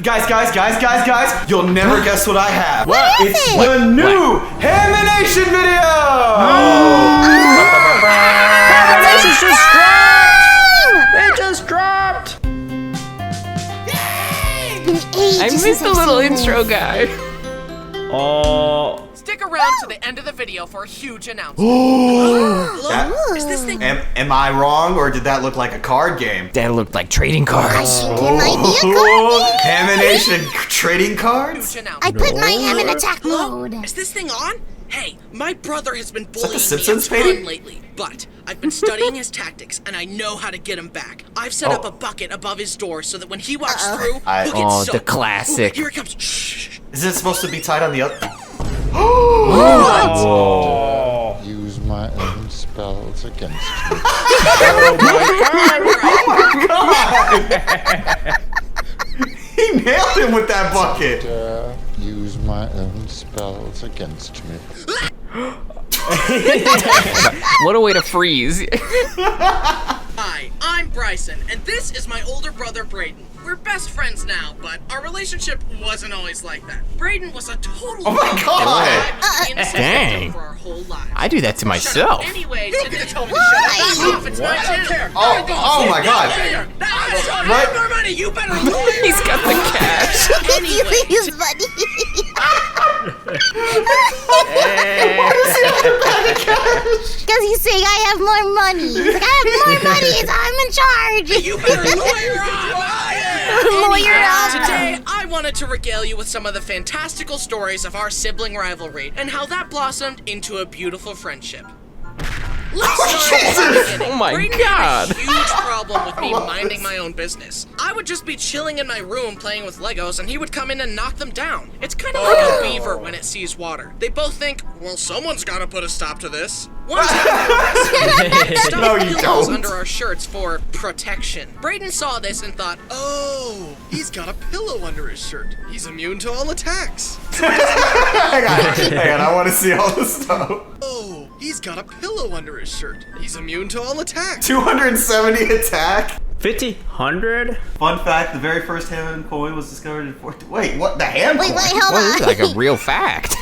Guys, you'll never guess what I have. What? It's the new HAMINATION video! HAMINATIONS just dropped! It just dropped! I missed the little intro guy. Oh. Stick around to the end of the video for a huge announcement. Is this thing? Am I wrong, or did that look like a card game? That looked like trading cards. It might be a card game. HAMINATION trading cards? Huge I announcement. put my ham in attack mode. Is this thing on? Hey, my brother has been that bullying the me a Simpsons ton painting? lately, but I've been studying his tactics and I know how to get him back. I've set up a bucket above his door so that when he walks through, he'll get Oh, soaked. the classic. Ooh, here it comes. Shh. Is it supposed to be tied on the other? Oh. Use my own spells against me. He nailed him with that bucket. Use my own spells against me. What a way to freeze. Hi, I'm Bryson, and this is my older brother, Braden. We're best friends now, but our relationship wasn't always like that. Braden was a total Oh my God. Dang. for our whole lives. I do that to myself. Shut up. Anyway, today tell me to shut up. Back off, it's my channel. Oh my God. What? What? More money, you better lawyer. He's got the cash. Anyway, He's funny. Because he's saying I have more money. He's like, I have more money, so I'm in charge. you better lawyer up. Lawyer up. Today, I wanted to regale you with some of the fantastical stories of our sibling rivalry and how that blossomed into a beautiful friendship. Let's start at the beginning. Oh my Braden God. had a huge problem with me minding my own business. I would just be chilling in my room playing with Legos and he would come in and knock them down. It's kind of like a beaver when it sees water. They both think, well, someone's got to put a stop to this. One time, we stuffed No, you pillows don't. under our shirts for protection. Braden saw this and thought, oh, he's got a pillow under his shirt. He's immune to all attacks. Hang on, I want to see all this stuff. Oh, he's got a pillow under his shirt. He's immune to all attacks. 270 attack. 100? Fun fact, the very first Hammond coin was discovered in Wait, what? The hand Wait, coin? hold Well, this is on. like a real fact.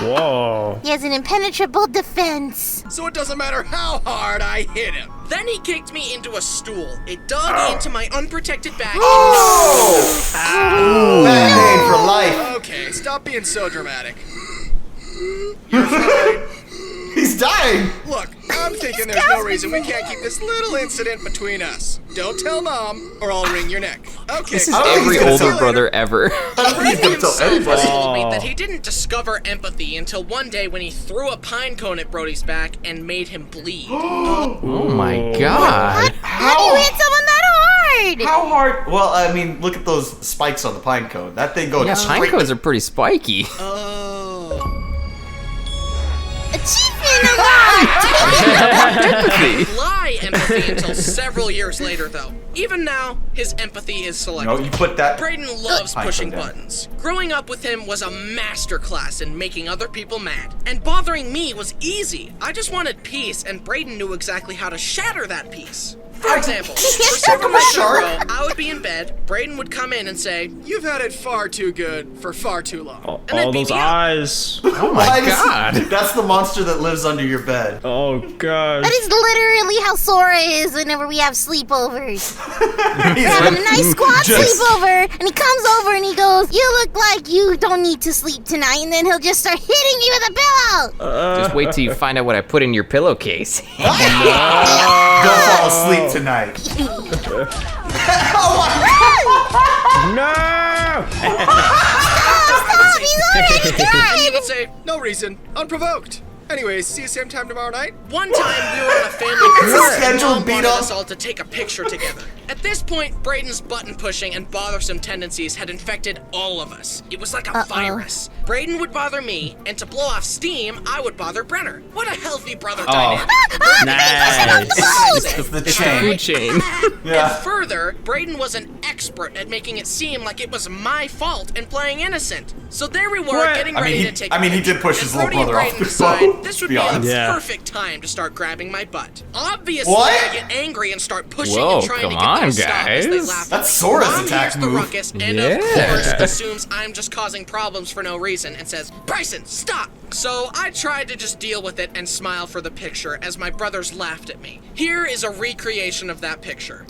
Whoa. He has an impenetrable defense. So it doesn't matter how hard I hit him. Then he kicked me into a stool. It dug into my unprotected back. Oh! That pain for life. Okay, stop being so dramatic. He's dying. Look, I'm thinking there's no reason we can't keep this little incident between us. Don't tell Mom, or I'll wring your neck. Okay. This is I don't think every he's gonna older tell brother ever. I don't think he's Braden gonna tell himself anybody. told me that he didn't discover empathy until one day when he threw a pine cone at Brody's back and made him bleed. Oh my God. How do you hit someone that hard? How hard? Well, I mean, look at those spikes on the pine cone. That thing goes Yeah, straight. pine cones are pretty spiky. Oh. Achievement unlocked. Lie empathy until several years later, though. Even now, his empathy is selective. No, you put that. Braden loves Pine pushing cone down. buttons. Growing up with him was a masterclass in making other people mad. And bothering me was easy. I just wanted peace, and Braden knew exactly how to shatter that peace. For example, for several nights in a row, I would be in bed, Braden would come in and say, "You've had it far too good for far too long." And then All beat those me up. eyes. Oh my Why does- God. That's the monster that lives under your bed. Oh God. That is literally how Sora is whenever we have sleepovers. We He's have a nice squad Just- sleepover, and he comes over and he goes, "You look like you don't need to sleep tonight," and then he'll just start hitting me with a pillow. Just wait till you find out what I put in your pillowcase. Don't fall asleep tonight. No! Stop, he's already He dead. would say, "No reason, unprovoked." Anyways, see you same time tomorrow night. One time we were on a family cruise and scheduled Mom beat wanted up. us all to take a picture together. At this point, Braden's button pushing and bothersome tendencies had infected all of us. It was like a virus. Braden would bother me, and to blow off steam, I would bother Brenner. What a healthy brother dynamic. Nice. It's the Food chain. chain. Yeah. And further, Braden was an expert at making it seem like it was my fault and playing innocent. So there we were, What? getting I mean, ready he- to take I mean, he a picture. did push And his little Brody and brother off Braden the decided boat, this to would be be a honest. Yeah. perfect time to start grabbing my butt. Obviously, What? I get angry and start pushing Whoa, and trying to come get time, stop as they guys. laugh at That's me. Sora's Mom attack hears the move. ruckus and Yeah. of course assumes I'm just causing problems for no reason and says, Bryson, stop! So I tried to just deal with it and smile for the picture as my brothers laughed at me. Here is a recreation of that picture.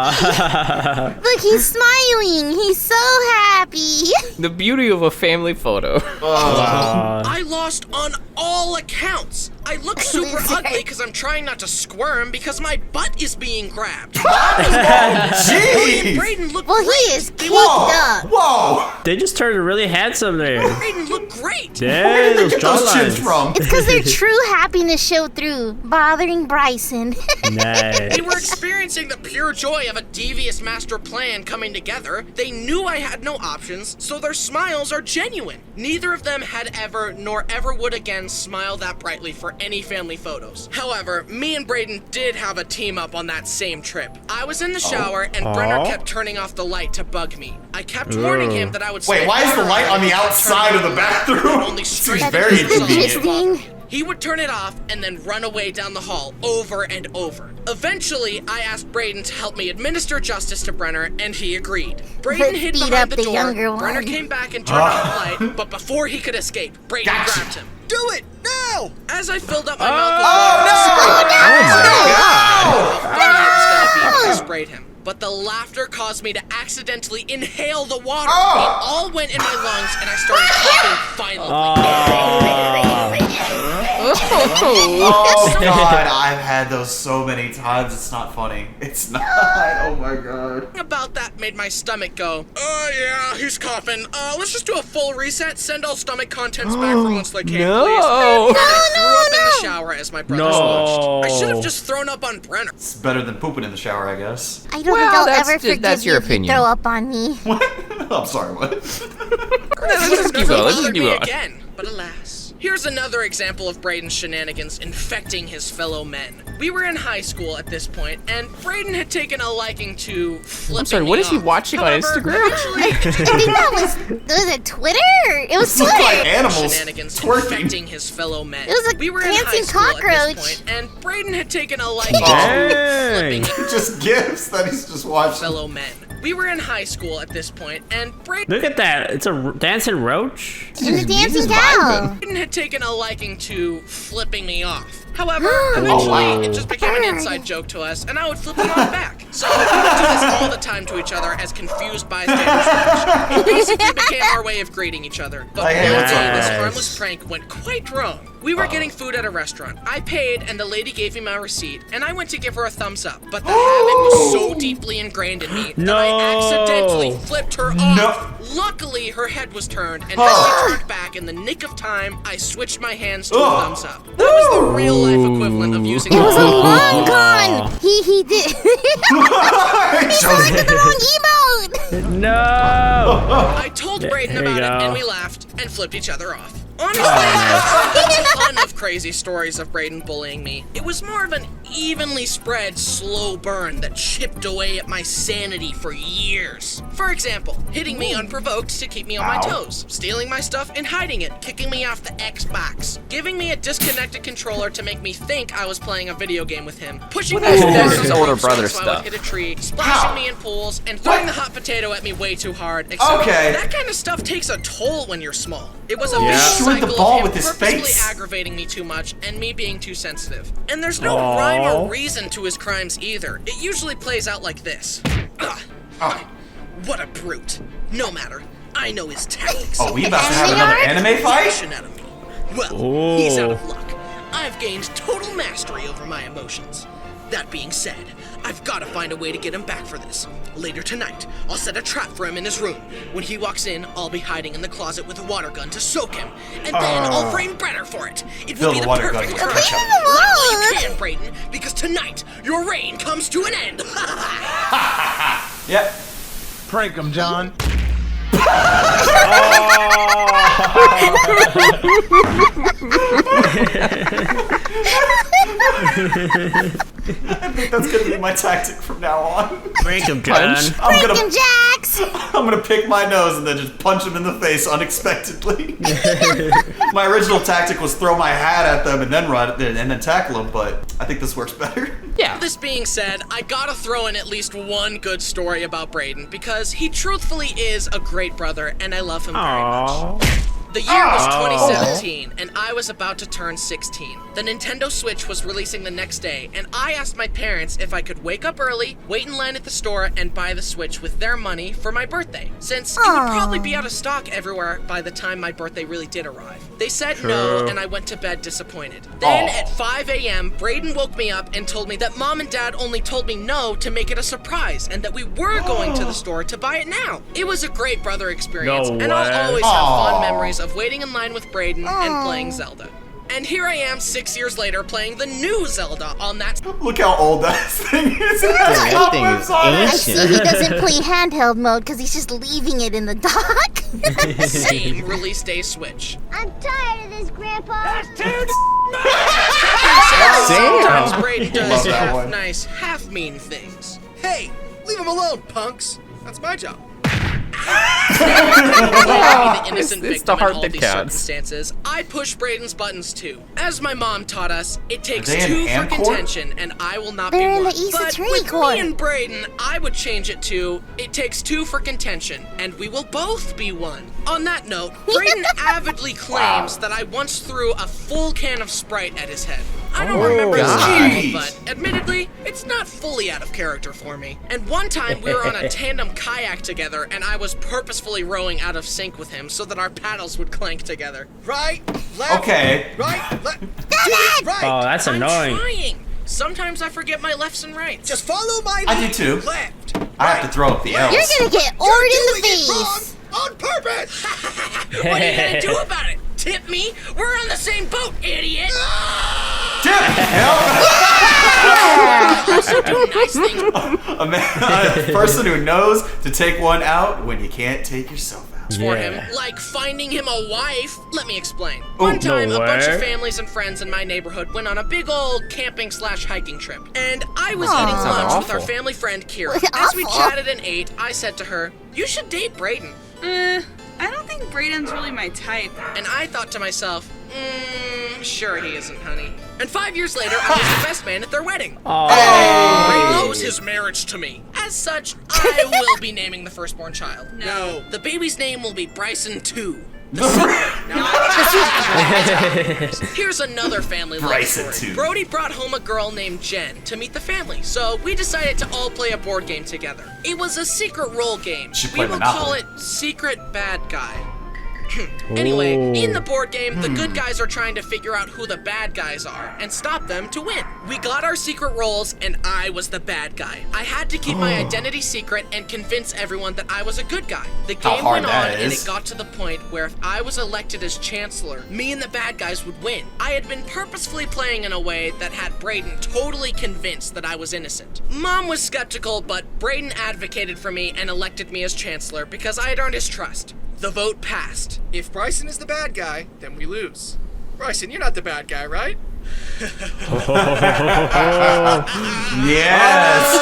Look, he's smiling. He's so happy. The beauty of a family photo. I lost on all accounts. I look super ugly because I'm trying not to squirm because my butt is being grabbed. Jeez! Braden looked Well, great. he is They caked look- up. Whoa! They just turned really handsome there. Braden looked great. Dang, Where did they those get those chins jawlines. from? It's because their true happiness showed through, bothering Bryson. Nice. They were experiencing the pure joy of a devious master plan coming together. They knew I had no options, so their smiles are genuine. Neither of them had ever, nor ever would again, smile that brightly for any family photos. However, me and Braden did have a team up on that same trip. I was in the shower, and Brenner kept turning off the light to bug me. I kept warning him that I would Wait, why is the light on the outside of the bathroom? Only Seems straight very into the inconvenient. Interesting. He would turn it off and then run away down the hall over and over. Eventually, I asked Braden to help me administer justice to Brenner, and he agreed. Braden hid Beat behind up the the younger door. one. Brenner came back and turned off the light, but before he could escape, Braden Gotcha. grabbed him. Do it now! As I filled up my mouth with water, how funny it was gonna be if I sprayed him. But the laughter caused me to accidentally inhale the water. It all went in my lungs, and I started coughing violently. Oh god, I've had those so many times. It's not funny. It's not. Oh my god. About that made my stomach go, yeah, he's coughing. Let's just do a full reset. Send all stomach contents back for once they can, No. please. And I threw up in the shower as my brothers No. watched. I should have just thrown up on Brenner. It's better than pooping in the shower, I guess. I don't Well, think I'll that's ever just- forgive that's you your if opinion. you throw up on me. What? I'm sorry, what? Let's just keep going. Let's just Bothered keep me going. again, but alas. Here's another example of Braden's shenanigans infecting his fellow men. We were in high school at this point, and Braden had taken a liking to flipping I'm sorry, me what is he off. watching on However, Instagram? eventually- I think that was it Twitter? It was This looks Twitter. like animals Shenanigans twerking. infecting his fellow men. It was a we were in high dancing school at cockroach. this point, and Braden had taken a liking to Dang. flipping Just gifts that he's just watching. fellow men. We were in high school at this point, and Braden Look at that. It's a dancing roach. And the dancing just cow. had taken a liking to flipping me off. However, eventually it just became an inside joke to us, and I would flip him off back. So we would do this all the time to each other as confused bystanders watched. It basically became our way of greeting each other. But one Hey, what's day, up, this guys? harmless prank went quite wrong. We were getting food at a restaurant. I paid, and the lady gave me my receipt, and I went to give her a thumbs up. But the habit was so deeply ingrained in me that I accidentally flipped her off. No. Luckily, her head was turned, and as she turned back in the nick of time, I switched my hands to a thumbs up. That was the real life equivalent of using It was a a long con. He did. He selected the wrong emote. No. I told Braden There you about it, go. and we laughed and flipped each other off. Honestly, there's a ton of crazy stories of Braden bullying me. It was more of an evenly spread, slow burn that chipped away at my sanity for years. For example, hitting me unprovoked to keep me on my toes, stealing my stuff and hiding it, kicking me off the Xbox, giving me a disconnected controller to make me think I was playing a video game with him, pushing me is so this? hard This on is the older ropes brother so I stuff. would hit a tree, splashing me in pools, and throwing the hot potato at me way too hard. Except Okay. that kind of stuff takes a toll when you're small. It was a Yeah. vicious Destroyed the cycle ball of him with his purposely face. aggravating me too much and me being too sensitive. And there's no Aw. rhyme or reason to his crimes either. It usually plays out like this. Ugh. What a brute. No matter. I know his tactics. Oh, we about to have another anime fight? Action out of me. Well, he's out of Oh. luck. I've gained total mastery over my emotions. That being said, I've got to find a way to get him back for this. Later tonight, I'll set a trap for him in his room. When he walks in, I'll be hiding in the closet with a water gun to soak him. And then I'll frame Brenner for it. It Fill will be the the water gun perfect with trap. ketchup. Well, you can, Brayden, because tonight, your reign comes to an end. Yep. Prank him, John. I think that's gonna be my tactic from now on. Break him, John. I'm gonna Freaking Jax. I'm gonna pick my nose and then just punch him in the face unexpectedly. My original tactic was throw my hat at them and then run and then tackle them, but I think this works better. Yeah. This being said, I gotta throw in at least one good story about Braden because he truthfully is a great brother and I love him very much. Aww. The year was 2017, and I was about to turn 16. The Nintendo Switch was releasing the next day, and I asked my parents if I could wake up early, wait in line at the store, and buy the Switch with their money for my birthday, since it would probably be out of stock everywhere by the time my birthday really did arrive. They said no, and I went to bed disappointed. Then at 5 a.m., Braden woke me up and told me that Mom and Dad only told me no to make it a surprise, and that we were going to the store to buy it now. It was a great brother experience, No and I'll way. always have fond memories of waiting in line with Braden and playing Zelda. And here I am 6 years later playing the new Zelda on that Look how old that thing is. that thing is I ancient. see he doesn't play handheld mode because he's just leaving it in the dock. same release day Switch. I'm tired of this, Grandpa. Sometimes Braden does Love that half one. nice, half mean things. Hey, leave him alone, punks. That's my job. The innocent It's victim the heart in all that these counts. circumstances, I push Braden's buttons too. As my mom taught us, it takes Are they in two for hand cord? contention, and I will not They're be in one. the East But Attorney with Court. me and Braden, I would change it to, it takes two for contention, and we will both be one. On that note, Braden avidly claims that I once threw a full can of Sprite at his head. I don't remember this God. detail, but admittedly, it's not fully out of character for me. And one time we were on a tandem kayak together, and I was purposefully rowing out of sync with him so that our paddles would clank together. Right, left, Okay. right, left, right. Oh, that's I'm annoying. trying. Sometimes I forget my lefts and rights. Just follow my I lead. do too. Left. I have to throw up the L's. You're gonna get ored in the Doing it face. wrong on purpose. What are you gonna do about it? Tip me? We're on the same boat, idiot. Tip! Help! Also do nice things. A person who knows to take one out when you can't take yourself out. For Yeah. him, like finding him a wife. Let me explain. Oh, One time, no a bunch of way. families and friends in my neighborhood went on a big old camping/hiking trip, and I was eating Sounds lunch with our awful. family friend Kira. Awful. As we chatted and ate, I said to her, "You should date Braden." I don't think Braden's really my type. And I thought to myself, sure he isn't, honey. And 5 years later, I was the best man at their wedding. Braden owes his marriage to me. As such, I will be naming the firstborn child. No. The baby's name will be Bryson 2. Here's another family love Bryson story. too. Brody brought home a girl named Jen to meet the family, so we decided to all play a board game together. It was a secret role game. Should We play will Monopoly. call it Secret Bad Guy. Anyway, in the board game, the good guys are trying to figure out who the bad guys are and stop them to win. We got our secret roles, and I was the bad guy. I had to keep my identity secret and convince everyone that I was a good guy. The How game hard went that on, and is. it got to the point where if I was elected as chancellor, me and the bad guys would win. I had been purposefully playing in a way that had Braden totally convinced that I was innocent. Mom was skeptical, but Braden advocated for me and elected me as chancellor because I had earned his trust. The vote passed. If Bryson is the bad guy, then we lose. Bryson, you're not the bad guy, right? Yes!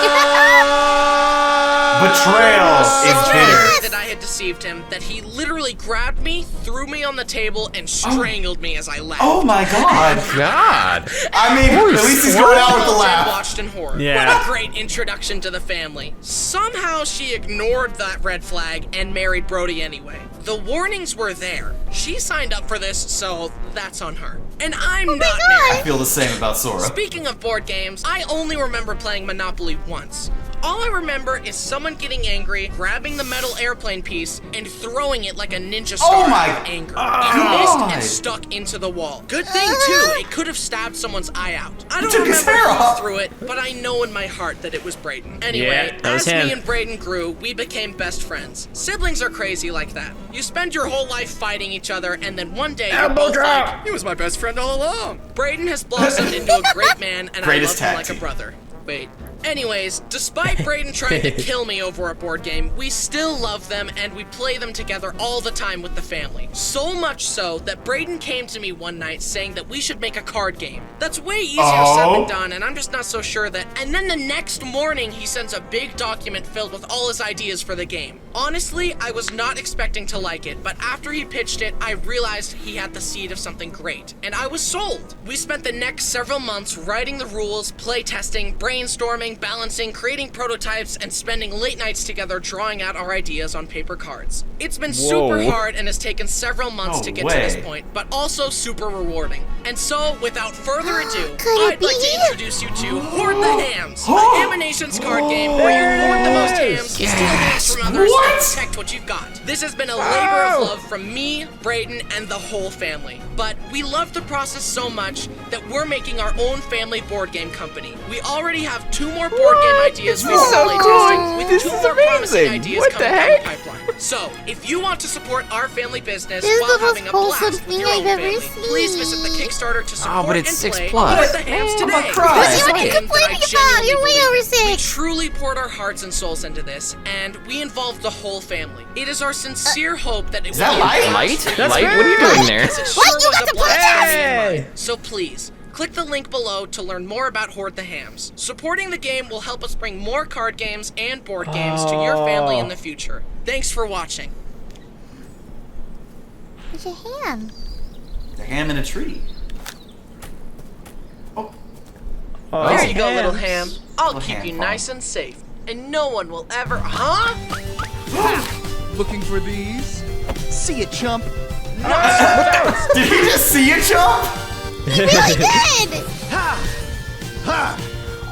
Betrayal is bitter. That I had deceived him, that he literally grabbed me, threw me on the table, and strangled me as I laughed. Oh my god. God. I mean, at least he's going out with the Jen laugh. watched in horror. Yeah. What a great introduction to the family. Somehow she ignored that red flag and married Brody anyway. The warnings were there. She signed up for this, so that's on her. And I'm not I married. feel the same about Sora. Speaking of board games, I only remember playing Monopoly once. All I remember is someone getting angry, grabbing the metal airplane piece, and throwing it like a ninja star Oh my out of anger. God. It missed and stuck into the wall. Good thing, too, it could have stabbed someone's eye out. I don't took his remember hair who off. threw it, but I know in my heart that it was Braden. Anyway, Yeah, that was as him. me and Braden grew, we became best friends. Siblings are crazy like that. You spend your whole life fighting each other, and then one day you're both like, He was my best friend all along. Braden has blossomed into a great man, and Greatest I love him tag like a team. brother. Wait, Anyways, despite Brayden trying to kill me over a board game, we still love them and we play them together all the time with the family. So much so that Brayden came to me one night saying that we should make a card game. That's way easier said than done, and I'm just not so sure that. And then the next morning, he sends a big document filled with all his ideas for the game. Honestly, I was not expecting to like it, but after he pitched it, I realized he had the seed of something great, and I was sold. We spent the next several months writing the rules, play testing, brainstorming, balancing, creating prototypes, and spending late nights together drawing out our ideas on paper cards. It's been super hard and has taken several months to get to this point, but also super rewarding. And so, without further ado, I'd like to introduce you to Hoard the Hams, a HAMINATIONs card game where you hoard the most hams, steal hams from others, and protect what you've got. This has been a labor of love from me, Brayden, and the whole family. But we love the process so much that we're making our own family board game company. We already have 2 more board game ideas we've been play testing, with 2 more promising ideas coming down the pipeline. So, if you want to support our family business while having a blast with your own family, please visit the Kickstarter to support it's and 6 play plus. Hoard the Hams today. What are you complaining about? You're way over We 6. truly poured our hearts and souls into this, and we involved the whole family. It is our sincere hope that it will that be a light? blast. Light? What are you doing there? Because it sure What? You was got a to blast put having you in Hey! mind. So please, click the link below to learn more about Hoard the Hams. Supporting the game will help us bring more card games and board games to your family in the future. Thanks for watching. It's a ham. The ham in a tree. There you go, little hams. ham. I'll Little keep ham you farm. nice and safe, and no one will ever. Huh? Looking for these? See it, chump. Did he just see you, chump? He really did.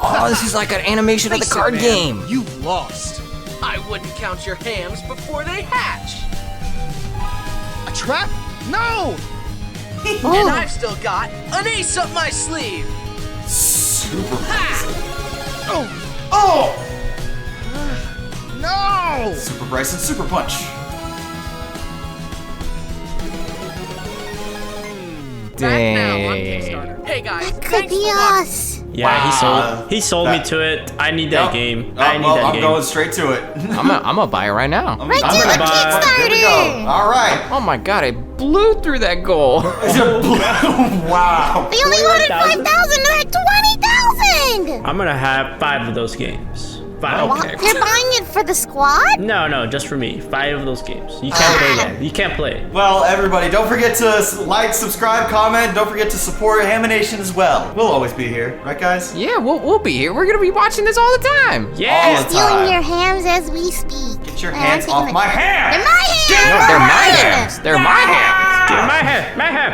Oh, this is like an animation of the card game. You lost. I wouldn't count your hams before they hatch. A trap? No! And I've still got an ace up my sleeve. Super. Oh! No! Super Bryson, Super Punch. Back now on Dang. Kickstarter. Hey guys, Could thanks be for watching. us. Yeah, Wow. he sold me That- to it. I need that game. Oh, I need well, that I'm game. going straight to it. I'm gonna buy it right now. Right to the gonna buy- Here we go. Kickstarter. All right. Oh my god, I blew through that goal. Wow. We only wanted 5,000 to that 20,000. I'm gonna have 5 of those games. 5. Well, you're buying it for the squad? No, just for me. 5 of those games. You can't play that. You can't play it. Well, everybody, don't forget to like, subscribe, comment. Don't forget to support HAMINATION as well. We'll always be here, right, guys? Yeah, we'll be here. We're gonna be watching this all the time. All Yeah. the Stealing time. your hams as we speak. Get your I'm hands taking off the- my ham! They're my hams. No, they're my hams. They're my hams. Get my hand. My hand.